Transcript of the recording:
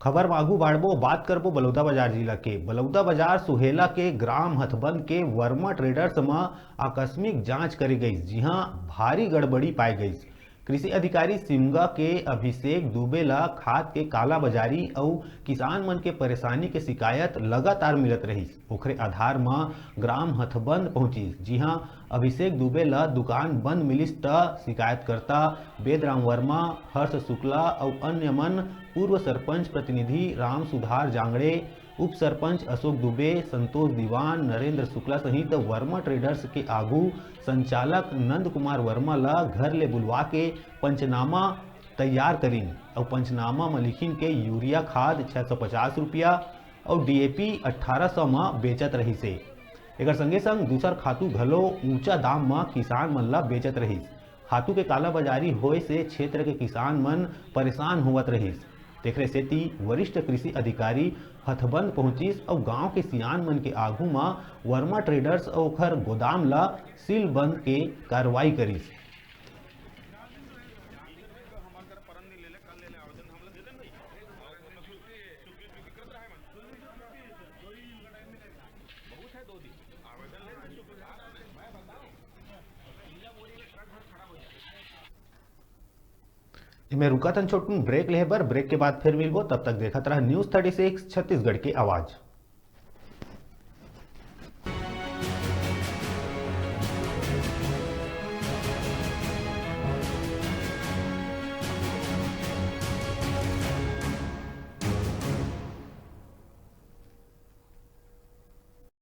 खबर मागू बाड़बो बात करबो बलौदाबाजार जिला के बलौदाबाजार सुहेला के ग्राम हथबंद के वर्मा ट्रेडर्स में आकस्मिक जांच करी गई, जी हां भारी गड़बड़ी पाई गई। कृषि अधिकारी सिमगा के अभिषेक दुबे ला खाद के काला बाजारी और किसान मन के परेशानी के शिकायत लगातार मिलत रही। ओखरे आधार में ग्राम हथबंद पहुंची। जी हां अभिषेक दुबे ला दुकान बंद मिलिस त शिकायतकर्ता वेदराम वर्मा, हर्ष शुक्ला और अन्य मन पूर्व सरपंच प्रतिनिधि राम सुधार जांगड़े, उप सरपंच अशोक दुबे, संतोष दीवान, नरेंद्र शुक्ला सहित वर्मा ट्रेडर्स के आगू संचालक नंद कुमार वर्मा ला घर ले बुलवा के पंचनामा तैयार करीन और पंचनामा में लिखिन के यूरिया खाद 650 रुपया और डीएपी 1800 में बेचत रही से। एक संगे संग दूसर खातू घलो ऊंचा दाम में किसान मन ला बेचत रहीस। खातू के कालाबाजारी होए से क्षेत्र के किसान मन परेशान होवत रहीस। तेखरे सेती वरिष्ठ कृषि अधिकारी हथबंद पहुंचिस और गांव के सियान मन के आगू में वर्मा ट्रेडर्स और ओखर गोदाम ला सील बंद के कार्रवाई करिस। मैं रुका तन छोटू ब्रेक ले बर, ब्रेक के बाद फिर मिलबो। तब तक देखत रहा न्यूज़ 36 छत्तीसगढ़ की आवाज़।